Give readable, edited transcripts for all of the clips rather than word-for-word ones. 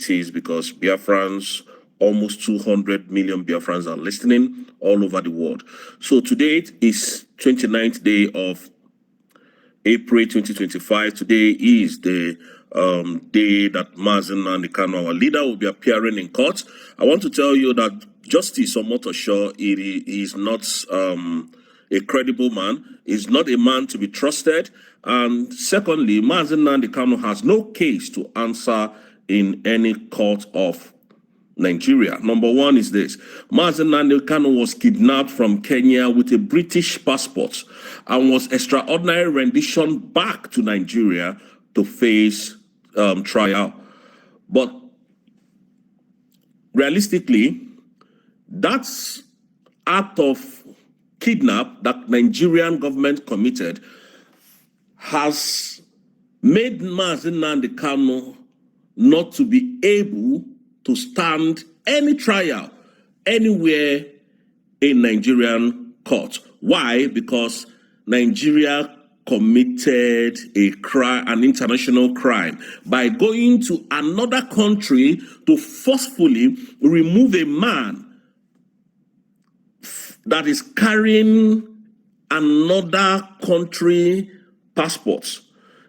it is, because Biafrans, almost 200 million Biafrans are listening all over the world. So today is 29th day of April 2025. Today is the day that Mazen Nandekano, our leader, will be appearing in court. I want to tell you that Justice Omotosho is not a credible man. He's not a man to be trusted. And secondly, Mazen Nandekano has no case to answer in any court of Nigeria. Number one is this: Mazen Nandekano was kidnapped from Kenya with a British passport and was extraordinary rendition back to Nigeria to face trial. But realistically, that's act of kidnap that Nigerian government committed has made Mazen Nandekano not to be able to stand any trial anywhere in Nigerian court. Why? Because Nigeria committed a crime, an international crime, by going to another country to forcefully remove a man that is carrying another country passports.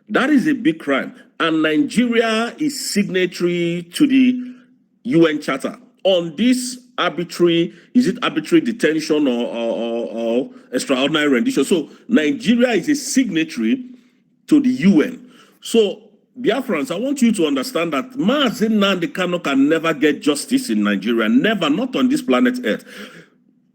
That is a big crime. And Nigeria is signatory to the UN Charter on this arbitrary, is it arbitrary detention or extraordinary rendition? So Nigeria is a signatory to the UN. So Biafrans, I want you to understand that Mazen Nandekano can never get justice in Nigeria, never, not on this planet Earth.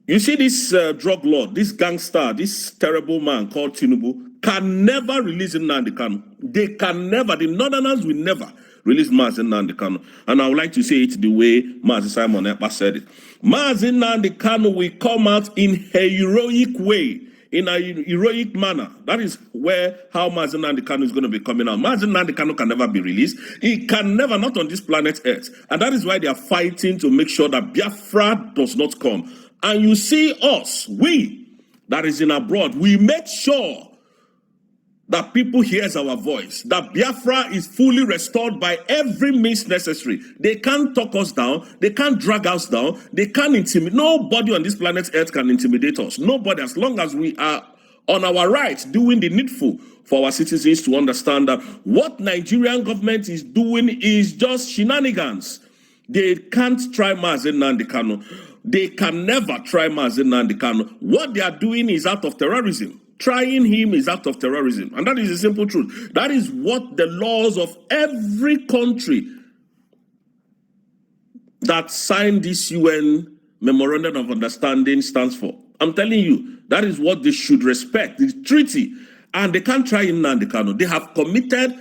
You see this drug lord, this gangster, this terrible man called Tinubu can never release Nandekano. They can never, the Northerners will never release Mazen Nandekano. And I would like to say it the way Mazen Simon Ekpa said it. Mazen Nandekano will come out in a heroic way, in a heroic manner. That is how Mazen Nandekano is going to be coming out. Mazen Nandekano can never be released. He can never, not on this planet Earth. And that is why they are fighting to make sure that Biafra does not come. And you see us, we that is in abroad, we make sure that people hears our voice, that Biafra is fully restored by every means necessary. They can't talk us down. They can't drag us down. They can't intimidate. Nobody on this planet Earth can intimidate us. Nobody, as long as we are on our rights, doing the needful for our citizens to understand that what Nigerian government is doing is just shenanigans. They can't try Mazen Nandekano. They can never try Mazen Nandekano. What they are doing is out of terrorism. Trying him is act of terrorism. And that is the simple truth. That is what the laws of every country that signed this UN Memorandum of Understanding stands for. I'm telling you, that is what they should respect, the treaty. And they can't try Nandekano. They have committed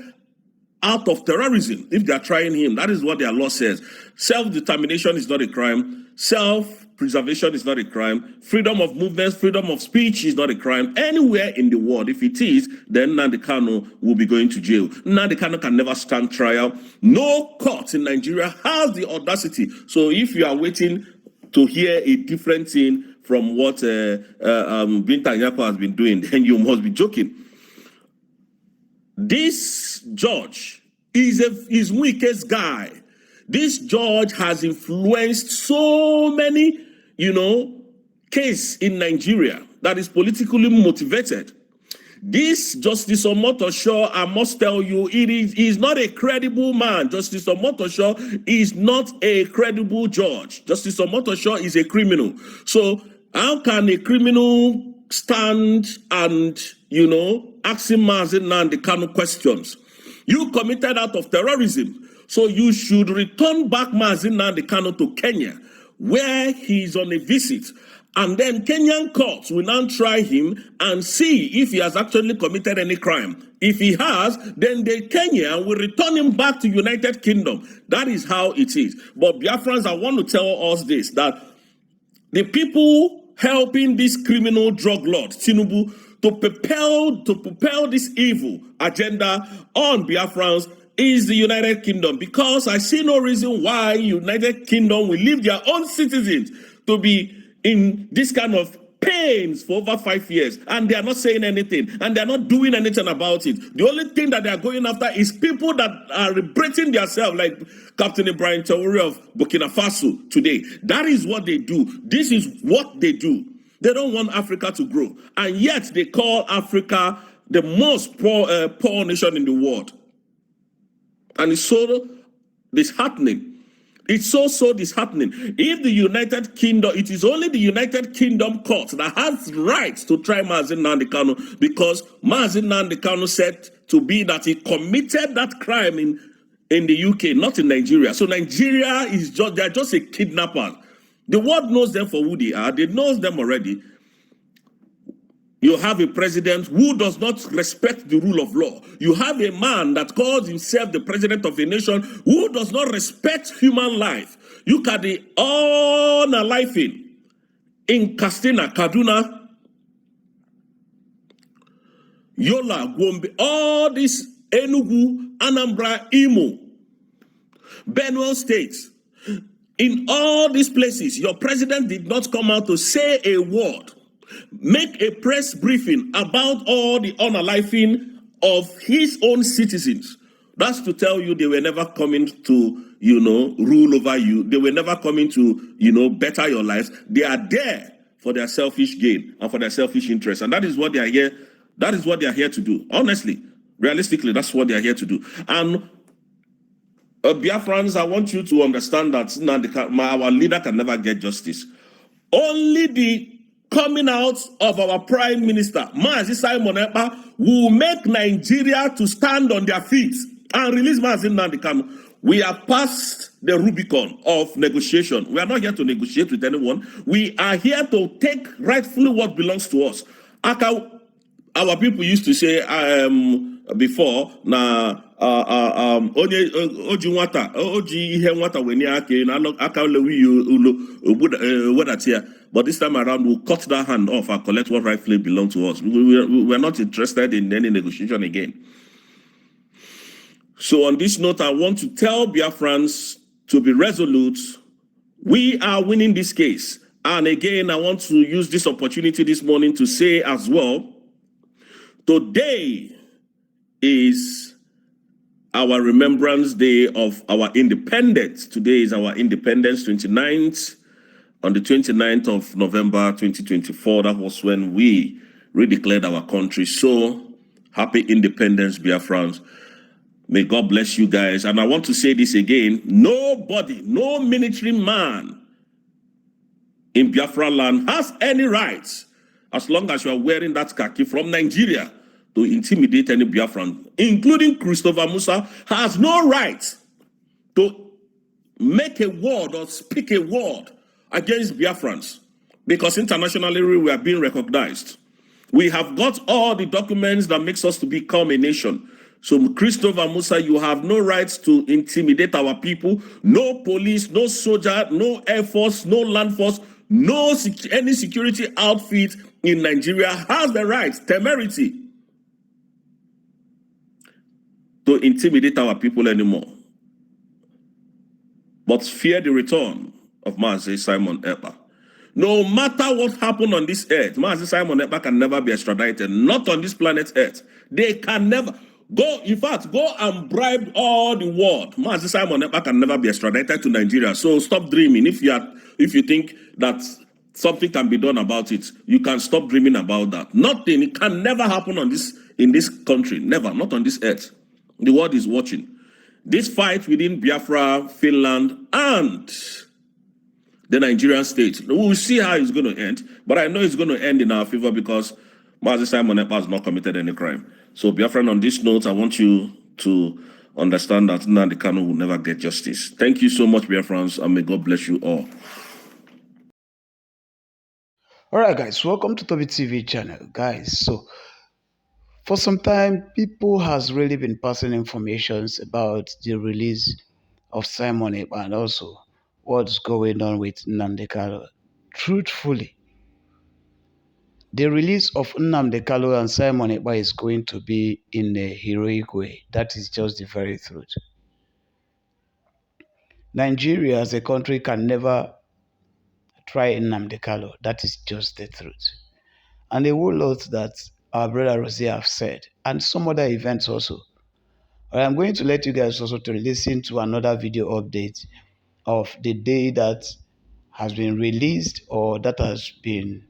out of terrorism if they are trying him. That is what their law says. Self-determination is not a crime. Self-preservation is not a crime. Freedom of movement, freedom of speech is not a crime. Anywhere in the world, if it is, then Nandekano will be going to jail. Nandekano can never stand trial. No court in Nigeria has the audacity. So if you are waiting to hear a different thing from what Binta Nyako has been doing, then you must be joking. This judge is weakest guy. This judge has influenced so many, cases in Nigeria that is politically motivated. This Justice Omotosho, I must tell you, he's not a credible man. Justice Omotosho is not a credible judge. Justice Omotosho is a criminal. So how can a criminal stand and, asking Mazen Nandekano questions? You committed out of terrorism. So you should return back Mazen Nandekano to Kenya, where he is on a visit. And then Kenyan courts will now try him and see if he has actually committed any crime. If he has, then Kenya will return him back to United Kingdom. That is how it is. But Biafrans, I want to tell us this, that the people helping this criminal drug lord, Tinubu, to propel this evil agenda on Biafrans is the United Kingdom, because I see no reason why United Kingdom will leave their own citizens to be in this kind of pains for over 5 years, and they are not saying anything, and they are not doing anything about it. The only thing that they are going after is people that are liberating themselves, like Captain Ibrahim Traore of Burkina Faso today. That is what they do. This is what they do. They don't want Africa to grow, and yet they call Africa the most poor nation in the world. And it's so disheartening. It's so disheartening. If the United Kingdom, it is only the United Kingdom court that has rights to try Mazi Nnamdi Kanu, because Mazi Nnamdi Kanu said to be that he committed that crime in the UK, not in Nigeria. So Nigeria is just, they're just a kidnapper. The world knows them for who they are. They know them already. You have a president who does not respect the rule of law. You have a man that calls himself the president of a nation who does not respect human life. You can the unaliving in Katsina, Kaduna, Yola, Gombe, all these Enugu, Anambra, Imo, Benue states. In all these places, your president did not come out to say a word. Make a press briefing about all the unaliving of his own citizens. That's to tell you they were never coming to, rule over you. They were never coming to, better your lives. They are there for their selfish gain and for their selfish interest. And that is what they are here. That is what they are here to do. Honestly, realistically, that's what they are here to do. And Biafrans, I want you to understand that our leader can never get justice. Only the coming out of our Prime Minister, Mazi Simon Ekpa, will make Nigeria to stand on their feet and release Mazi Nnamdi Kanu. We are past the Rubicon of negotiation. We are not here to negotiate with anyone. We are here to take rightfully what belongs to us. Our people used to say before, oji nwata oji ihe nwata wenye ake na aka lewi ulo wadatia. But this time around, we'll cut that hand off and collect what rightfully belongs to us. We're not interested in any negotiation again. So on this note, I want to tell Biafrans to be resolute. We are winning this case. And again, I want to use this opportunity this morning to say as well, today is our Remembrance Day of our independence. Today is our independence, 29th. On the 29th of November 2024, that was when we redeclared our country. So, happy independence, Biafrans. May God bless you guys. And I want to say this again. Nobody, no military man in Biafra land has any rights, as long as you are wearing that khaki from Nigeria, to intimidate any Biafran, including Christopher Musa, has no right to make a word or speak a word against Biafrans, because internationally we are being recognized. We have got all the documents that makes us to become a nation. So Christopher Musa, you have no rights to intimidate our people. No police, no soldier, no air force, no land force, any security outfit in Nigeria has the right, temerity, to intimidate our people anymore. But fear the return of Mazi Simon Ekpa. No matter what happened on this earth, Mazi Simon Ekpa can never be extradited. Not on this planet Earth. They can never go. In fact, go and bribe all the world. Mazi Simon Ekpa can never be extradited to Nigeria. So stop dreaming. If you think that something can be done about it, you can stop dreaming about that. Nothing. It can never happen in this country. Never. Not on this earth. The world is watching. This fight within Biafra, Finland, and the Nigerian state, we will see how it's going to end. But I know it's going to end in our favor because Mazi Simon Ekpa has not committed any crime. So Biafran, on this note, I want you to understand that Nnamdi Kanu will never get justice. Thank you so much, Biafrans, and may God bless you all. All right, guys, welcome to Toby TV channel, guys. So for some time, people has really been passing informations about the release of Simon Ekpa and also what's going on with Nnamdi Kanu. Truthfully, the release of Nnamdi Kanu and Simon Ekpa is going to be in a heroic way. That is just the very truth. Nigeria as a country can never try Nnamdi Kanu. That is just the truth. and a whole lot that our brother Rosie have said, and some other events also. I'm going to let you guys also to listen to another video update of the day that has been released, or that has been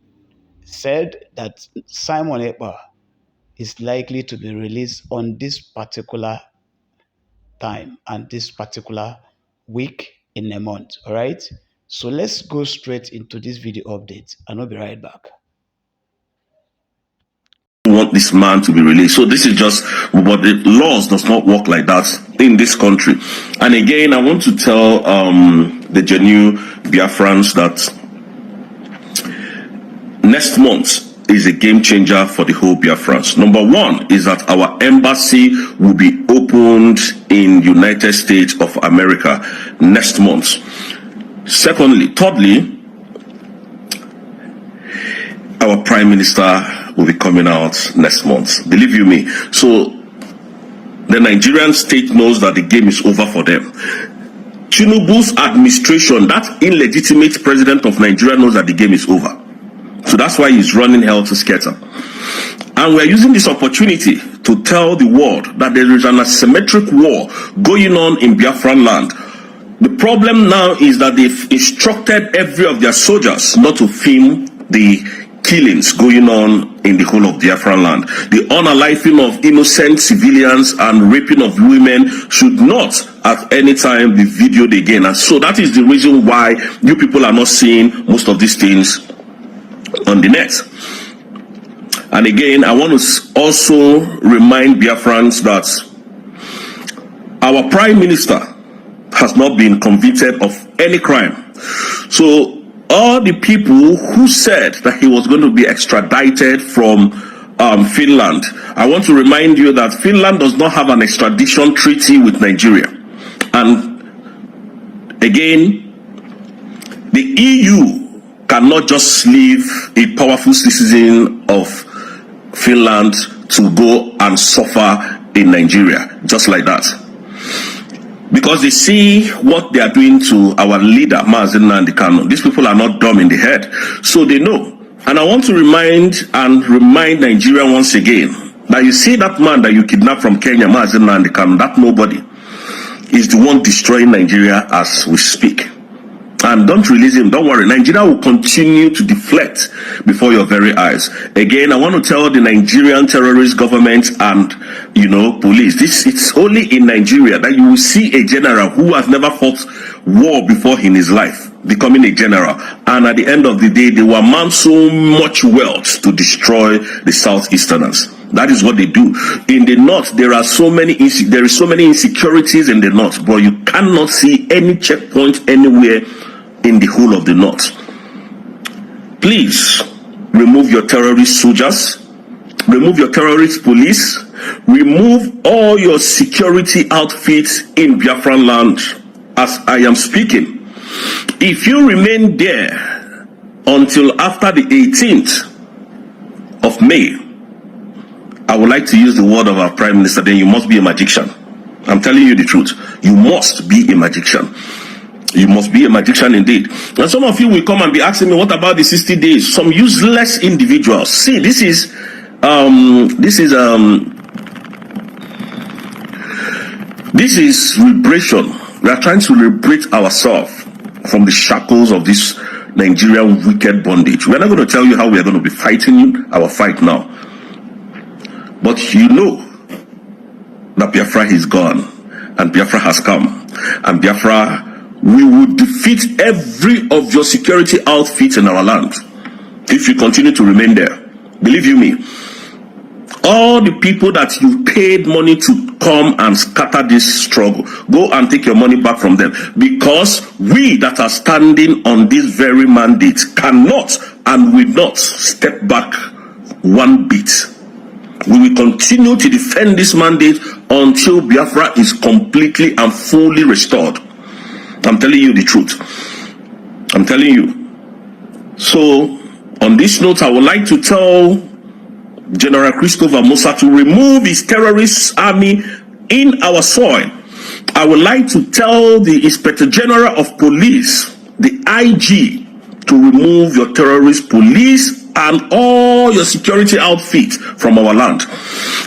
said that Simon Ekpa is likely to be released on this particular time and this particular week in a month. All right, so let's go straight into this video update and I'll be right back. Want this man to be released. So this is just, but the laws does not work like that in this country. And again, I want to tell the genuine Biafrans that next month is a game changer for the whole Biafrans. Number one is that our embassy will be opened in United States of America next month. Thirdly, our Prime Minister will be coming out next month. Believe you me. So the Nigerian state knows that the game is over for them. Tinubu's administration, that illegitimate president of Nigeria, knows that the game is over. So that's why he's running hell to scatter. And we're using this opportunity to tell the world that there is an asymmetric war going on in Biafran land. The problem now is that they've instructed every of their soldiers not to film the killings going on in the whole of Biafran land. The unaliving of innocent civilians and raping of women should not at any time be videoed again. And so that is the reason why you people are not seeing most of these things on the net. And again, I want to also remind Biafrans that our Prime Minister has not been convicted of any crime. So all the people who said that he was going to be extradited from Finland, I want to remind you that Finland does not have an extradition treaty with Nigeria. And again, the EU cannot just leave a powerful citizen of Finland to go and suffer in Nigeria just like that, because they see what they are doing to our leader Mazi Nnamdi Kanu. These people are not dumb in the head, so they know. And I want to remind Nigeria once again that you see that man that you kidnapped from Kenya, Mazi Nnamdi Kanu, that nobody is the one destroying Nigeria as we speak. And don't release him, don't worry. Nigeria will continue to deflect before your very eyes. Again, I want to tell the Nigerian terrorist government and, police, it's only in Nigeria that you will see a general who has never fought war before in his life becoming a general. And at the end of the day, they will amount so much wealth to destroy the Southeasterners. That is what they do. In the north, there is so many insecurities in the north, but you cannot see any checkpoint anywhere in the whole of the north. Please remove your terrorist soldiers, remove your terrorist police, remove all your security outfits in Biafran land as I am speaking. If you remain there until after the 18th of May, I would like to use the word of our Prime Minister, then you must be a magician. I'm telling you the truth. You must be a magician. You must be a magician indeed. And some of you will come and be asking me, what about the 60 days? Some useless individuals. See, this is liberation. We are trying to liberate ourselves from the shackles of this Nigerian wicked bondage. We're not going to tell you how we are going to be fighting our fight now. But you know that Biafra is gone and Biafra has come. And Biafra, we will defeat every of your security outfits in our land if you continue to remain there. Believe you me, all the people that you paid money to come and scatter this struggle, go and take your money back from them, because we that are standing on this very mandate cannot and will not step back one bit. We will continue to defend this mandate until Biafra is completely and fully restored. I'm telling you the truth. I'm telling you. So, on this note, I would like to tell General Christopher Musa to remove his terrorist army in our soil. I would like to tell the Inspector General of Police, the IG, to remove your terrorist police and all your security outfit from our land.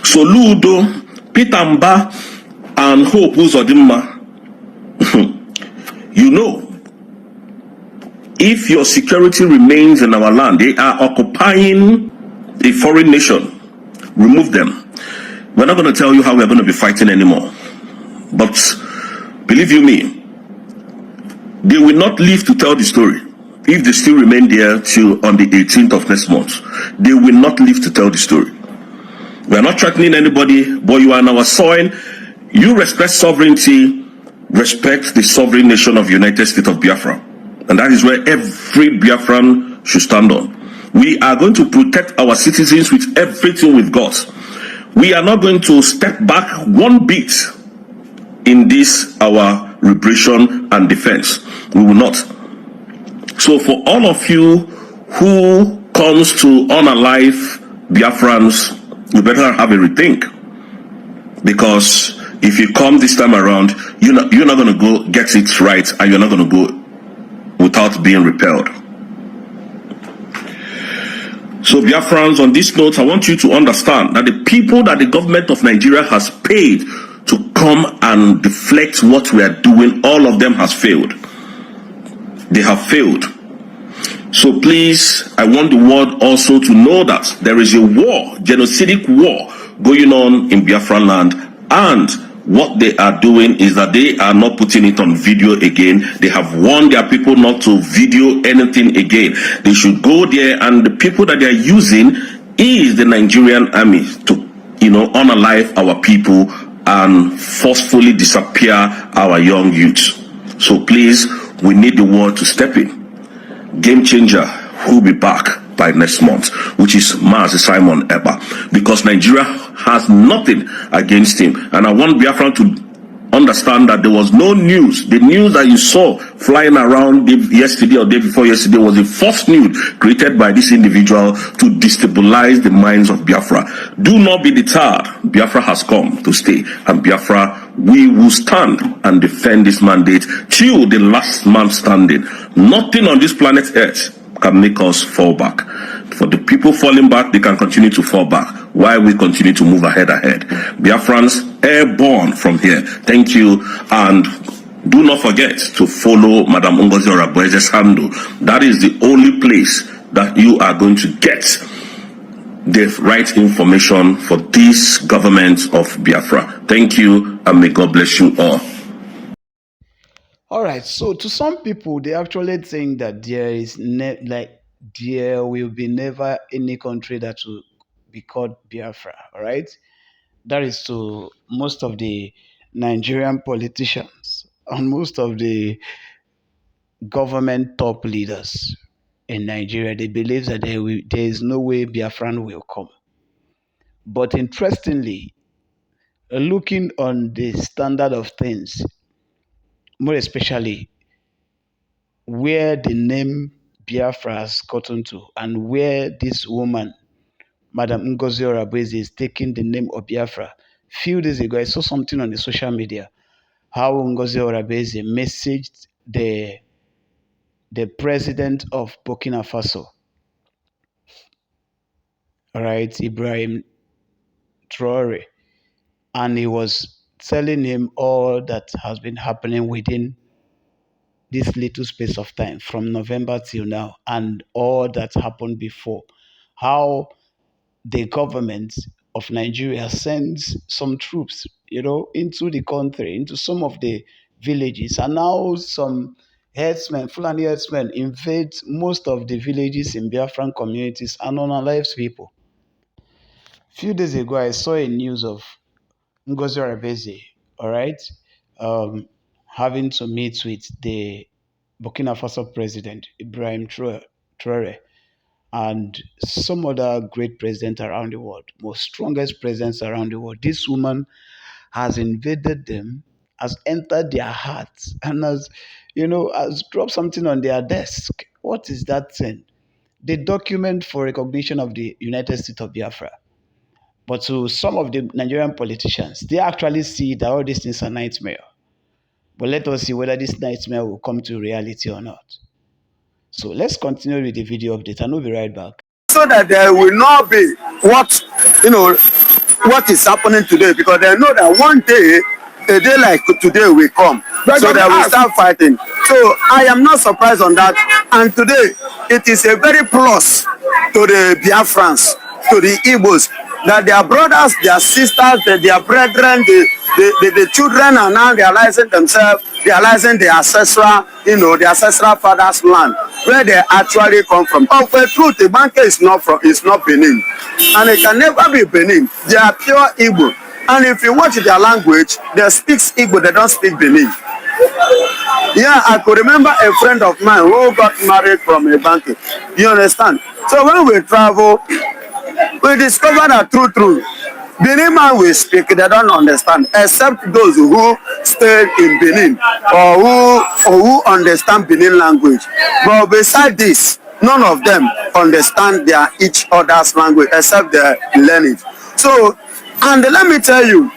So Ludo, Peter Mba, and Hope Uzodimma, you know, if your security remains in our land, they are occupying a foreign nation. Remove them. We're not going to tell you how we're going to be fighting anymore. But believe you me, they will not live to tell the story. If they still remain there till on the 18th of next month, they will not live to tell the story. We are not threatening anybody, but you are on our soil. You respect sovereignty, respect the sovereign nation of United States of Biafra. And that is where every Biafran should stand on. We are going to protect our citizens with everything we've got. We are not going to step back one bit in this, our liberation and defense. We will not. So for all of you who comes to unalive Biafrans, you better have a rethink. Because if you come this time around, you're not going to go get it right, and you're not going to go without being repelled. So Biafrans, on this note, I want you to understand that the people that the government of Nigeria has paid to come and deflect what we are doing, all of them has failed. They have failed. So please, I want the world also to know that there is a war, genocidal war, going on in Biafran land, and what they are doing is that they are not putting it on video again. They have warned their people not to video anything again. They should go there, and the people that they are using is the Nigerian army to, unalive our people and forcefully disappear our young youth. So please, we need the world to step in. Game changer will be back by next month, which is Mazi Simon Ekpa, because Nigeria has nothing against him. And I want Biafran to understand that there was no news. The news that you saw flying around yesterday or day before yesterday was a false news created by this individual to destabilize the minds of Biafra. Do not be deterred. Biafra has come to stay, and Biafra, we will stand and defend this mandate till the last man standing. Nothing on this planet Earth can make us fall back. For the people falling back, they can continue to fall back while we continue to move ahead. Biafrans, airborne from here. Thank you, and do not forget to follow Madam Ngozi Orabueze's handle. That is the only place that you are going to get the right information for this government of Biafra. Thank you, and may God bless you all. All right, so to some people, they actually think that there will be never any country that will be called Biafra. All right, that is to most of the Nigerian politicians and most of the government top leaders in Nigeria. They believe that there is no way Biafran will come. But interestingly, looking on the standard of things, more especially where the name Biafra has gotten to and where this woman, Madam Ngozi Orabueze, is taking the name of Biafra. Few days ago, I saw something on the social media how Ngozi Orabueze messaged the president of Burkina Faso, all right, Ibrahim Traore, and he was telling him all that has been happening within this little space of time from November till now and all that happened before. How the government of Nigeria sends some troops, into the country, into some of the villages, and now some herdsmen, Fulani herdsmen, invade most of the villages in Biafran communities and unalive people. Few days ago, I saw a news of Ngozi Orabueze, all right, having to meet with the Burkina Faso president, Ibrahim Traore, and some other great presidents around the world, most strongest presidents around the world. This woman has invaded them, has entered their hearts, and has dropped something on their desk. What is that thing? The document for recognition of the United States of Biafra. But to some of the Nigerian politicians, they actually see that all these things are nightmare. But let us see whether this nightmare will come to reality or not. So let's continue with the video update and we'll be right back. so that there will not be what, what is happening today, because they know that one day, a day like today will come, so they will start fighting. So I am not surprised on that. And today it is a very plus to the Biafrans, to the Igbos, that their brothers, their sisters, their brethren, the children are now realizing themselves, realizing the ancestral, the ancestral father's land, where they actually come from. Of the truth, the banker is not Benin, and it can never be Benin. They are pure Igbo, and if you watch their language, they speak Igbo, they don't speak Benin. Yeah, I could remember a friend of mine who got married from a banker. You understand? So when we travel, we discover that true. Benin man will speak, they don't understand, except those who stay in Benin or who understand Benin language. But beside this, none of them understand each other's language except they learn it. So, and let me tell you,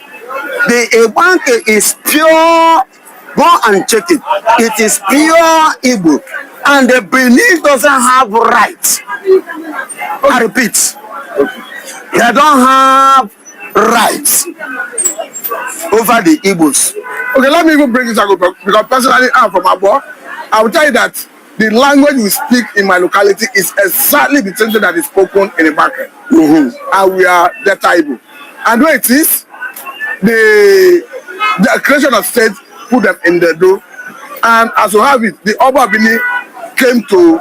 the Ebanke is pure. Go and check it. It is pure Igbo, and the Benin doesn't have rights. I repeat, they don't have rights over the Igbos. Okay, let me even bring this up, because personally I'm from Abo. I will tell you that the language we speak in my locality is exactly the same thing that is spoken in the market. And we are Delta Igbo. And where it is, the creation of states put them in the door. And as you have it, the Oba Bini came to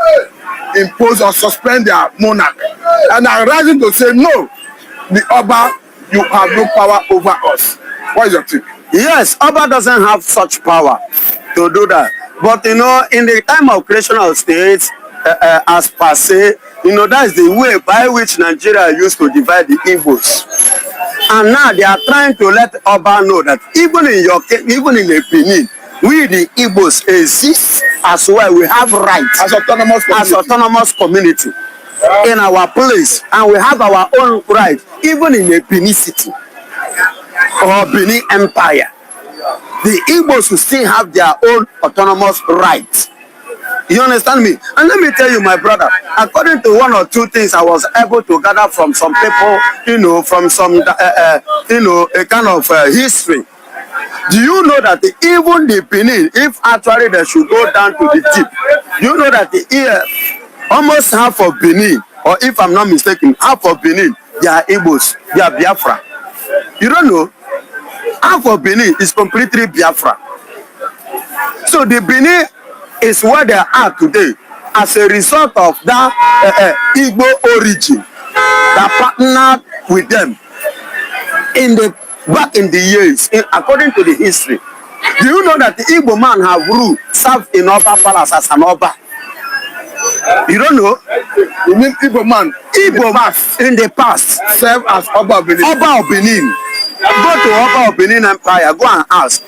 impose or suspend their monarch. And are rising to say, no, the Oba, you have no power over us. What is your take? Yes, Oba doesn't have such power to do that. But in the time of creation of states, as per se, that's the way by which Nigeria used to divide the Igbos. And now they are trying to let Oba know that even in the Benin, we the Igbos exist as well. We have rights as autonomous community in our place, and we have our own rights, even in the Benin city or Benin Empire. The Igbos will still have their own autonomous rights. You understand me? And let me tell you, my brother, according to one or two things I was able to gather from some people, from some, a kind of history. Do you know that even the Benin, if actually they should go down to the deep, you know that almost half of Benin, or if I'm not mistaken, half of Benin, they are Igbos, they are Biafran. You don't know? Half of Benin is completely Biafra. So the Benin is where they are today as a result of that Igbo origin that partnered with them back in the years, according to the history. Do you know that the Igbo man have served in Oba Palace as an Oba? You don't know? You mean Igbo man in the past served as Oba of Benin? Oba of Benin. Go to Oba of Benin Empire, go and ask,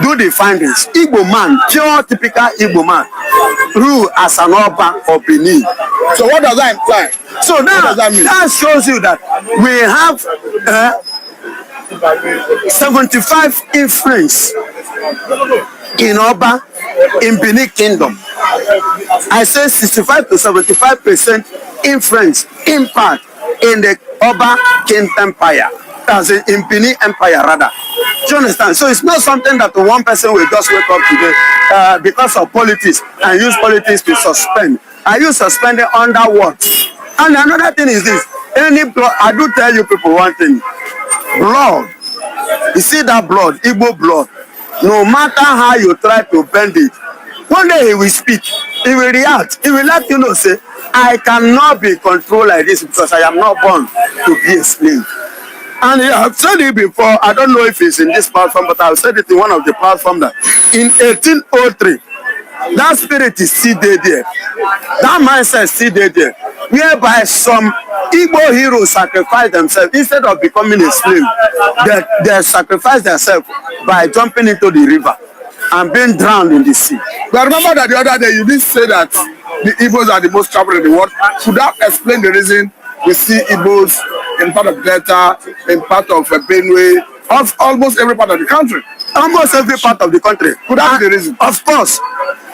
do the findings. Igbo man, pure typical Igbo man, rule as an Oba of Benin. So what does that imply? So now that shows you that we have 75 influence in Oba, in Benin Kingdom. I say 65 to 75% influence, impact in the Oba King Empire. As in Benin Empire rather. Do you understand? So it's not something that one person will just wake up today because of politics and use politics to suspend. Are you suspended under what? And another thing is this. I do tell you people one thing. Blood. You see that blood, Igbo blood. No matter how you try to bend it, one day he will speak. He will react. He will let you know, say, I cannot be controlled like this because I am not born to be a slave. And I've said it before, I don't know if it's in this platform, but I've said it in one of the platforms that in 1803, that spirit is still there. That mindset is still there. Whereby some Igbo heroes sacrifice themselves instead of becoming a slave. They sacrifice themselves by jumping into the river and being drowned in the sea. But remember that the other day you did say that the Igbos are the most traveled in the world. Could that explain the reason we see Igbos in part of Delta, in part of Benue, of almost every part of the country? Almost every part of the country. Could that be the reason? Of course.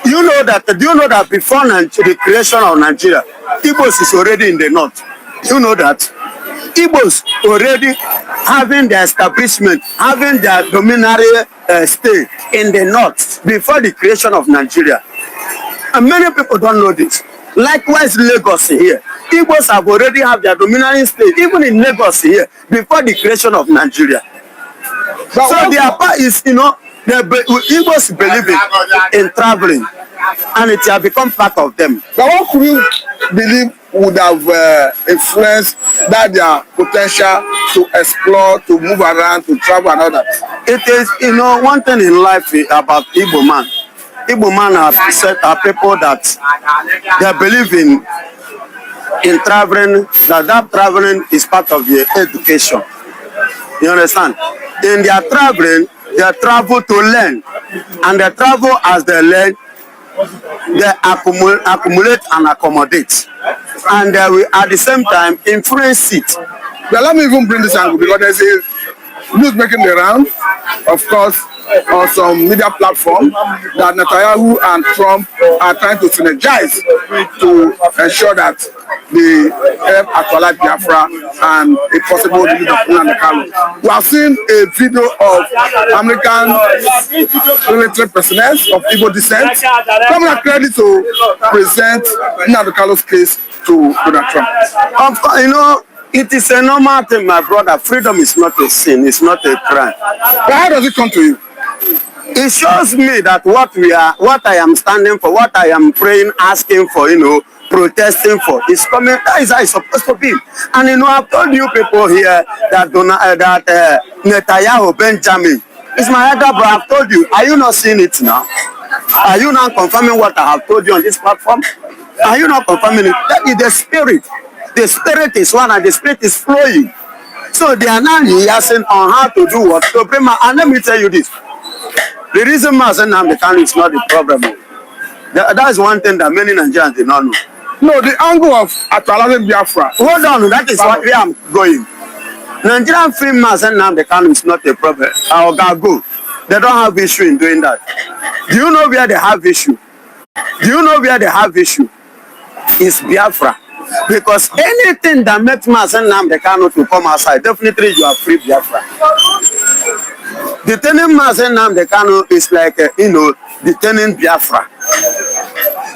Do you know that before the creation of Nigeria, Igbos is already in the north? You know that Igbos already having their establishment, having their dominatory stay in the north before the creation of Nigeria. And many people don't know this. Likewise, Lagos here. Igbos have already have their dominant state, even in Lagos here, before the creation of Nigeria. But so their part is, you know, the Igbos believe in traveling, and it has become part of them. But what could you believe would have influenced that their potential to explore, to move around, to travel and all that? It is, you know, one thing in life about Igbo man. Igbo man have said are people that they believe in traveling, that traveling is part of their education. You understand? In their traveling, they travel to learn, and they travel as they learn, they accumulate and accommodate, and they will at the same time influence it. But let me even bring this angle, because there's a news making the round, of course, on some media platform that Netanyahu and Trump are trying to synergize to ensure that they help actualize Biafra and a possible release of Nnamdi Kanu. We have seen a video of American military personnel of Igbo descent coming at credit to present Nnamdi Kanu's case to Donald Trump. Of course, you know, it is a normal thing, my brother. Freedom is not a sin, it's not a crime. But how does it come to you? It shows me that what I am standing for, what I am praying, asking for, you know, protesting for, is coming. That is how it's supposed to be. And you know, I've told you people here that Netanyahu Benjamin is my elder brother. I've told you. Are you not seeing it now? Are you not confirming what I have told you on this platform? Are you not confirming it? That is the spirit. The spirit is one, and the spirit is flowing. So they are now rehearsing on how to do what to bring. And let me tell you this. The reason Nnamdi Kanu is not the problem. That is one thing that many Nigerians do not know. No, the angle of actualizing Biafra. Hold on, that is what where I'm going. Nigerian film Nnamdi Kanu is not a problem. I'll go. They don't have issue in doing that. Do you know where they have issue? Do you know where they have issue? It's Biafra. Because anything that makes Nnamdi Kanu to come outside, definitely you are free Biafra. Detaining Nnamdi Kanu is like, you know, detaining Biafra.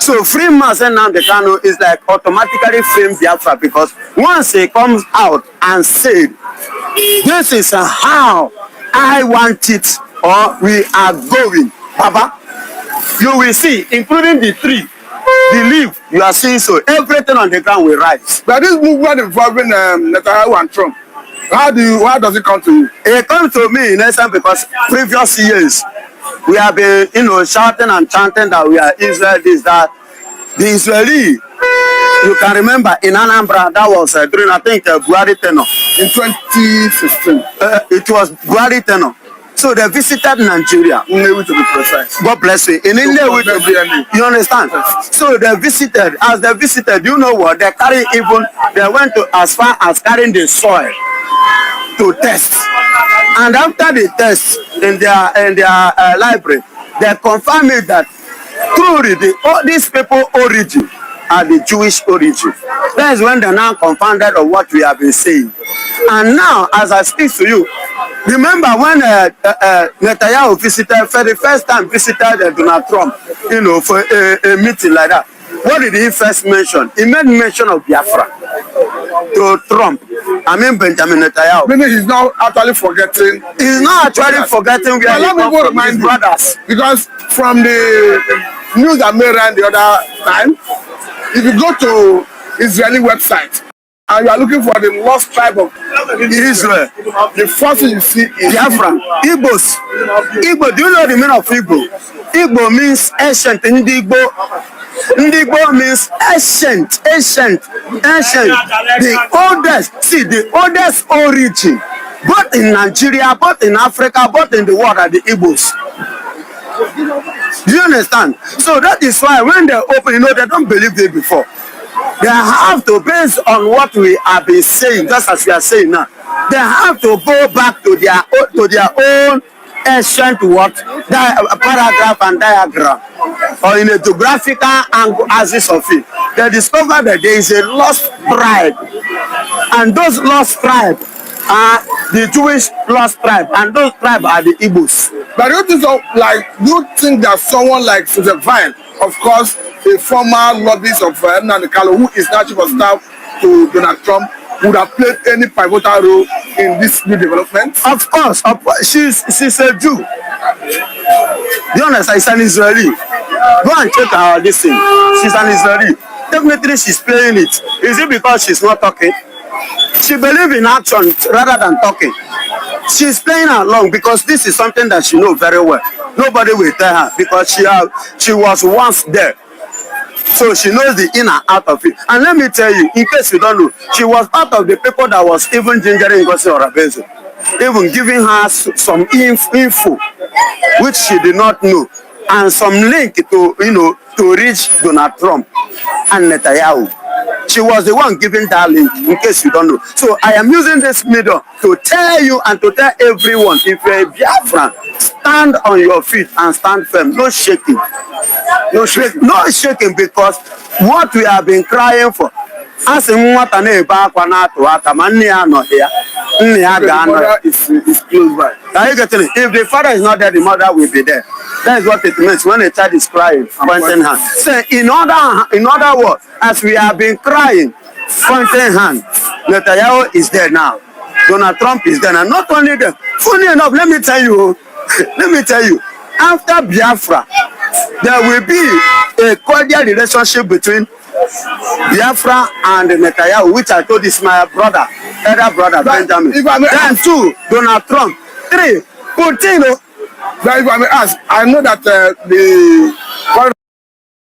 So free Nnamdi Kanu is like automatically freeing Biafra, because once he comes out and said, this is how I want it, or we are going, Papa, you will see, including the tree, the leaf, you are seeing, so everything on the ground will rise. But this movement involving Netanyahu and Trump, how does it come to you? It comes to me in essence because previous years we have been, you know, shouting and chanting that we are Israel, this, that. The Israeli, you can remember in Anambra, that was during, I think, Buhari tenure. In 2016. It was Buhari tenure. So they visited Nigeria. Nnewi to be precise. God bless you. In Nnewi, you understand? So they visited. As they visited, you know what? They carry even, they went to as far as carrying the soil to test. And after the test in their library, they confirmed it that truly these people origin are the Jewish origin. That is when they now confounded of what we have been saying. And now, as I speak to you, remember when Netanyahu visited, for the first time visited Donald Trump, you know, for a meeting like that. What did he first mention? He made mention of Biafra to Trump. I mean Benjamin Netanyahu. Meaning he's now actually forgetting. He's not actually forgetting where he comes from, his brothers. Because from the news that made around the other time, if you go to Israeli website and you are looking for the lost tribe of Israel, the first thing you see is Biafran. Igbos. Igbo, do you know the meaning of Igbo? Igbo means ancient. Ndigbo means ancient. The oldest origin, both in Nigeria, both in Africa, both in the world, are the Igbos. Do you understand? So that is why when they open, you know, they don't believe it before. They have to, based on what we have been saying, just as we are saying now, they have to go back to their own ancient what paragraph and diagram, or in a geographical angle axis of it. They discovered that there is a lost tribe And those lost tribes are the Jewish lost tribe, and those tribes are the Igbos. But you think so, like, do you think that someone like Susan Vine, of course, a former lobbyist of Nnamdi Kanu, who is now chief of staff to Donald Trump, would have played any pivotal role in this new development? Of course, she's a Jew. You understand? She's an Israeli. Go and check her this thing. She's an Israeli. Definitely she's playing it. Is it because she's not talking? She believes in action rather than talking. She's playing along because this is something that she knows very well. Nobody will tell her because she was once there. So she knows the in and out of it. And let me tell you, in case you don't know, she was part of the people that was even gingering Ngozi Orabezo, even giving her some info which she did not know, and some link to reach Donald Trump and Netanyahu. She was the one giving that link, in case you don't know. So I am using this medium to tell you and to tell everyone, if you're a Biafran, stand on your feet and stand firm. No shaking. No shaking, because what we have been crying for. As in what an is close by. Are you getting it? If the father is not there, the mother will be there. That is what it means when a child is crying, pointing hand. So in other words, as we have been crying, pointing hand, Netanyahu is there now. Donald Trump is there now. Not only them. Funny enough, let me tell you, after Biafra, there will be a cordial relationship between Biafra and Netanyahu, which I told is my brother, elder brother, Benjamin. Then 2, Donald Trump. 3, Putin. If I may ask, I know that the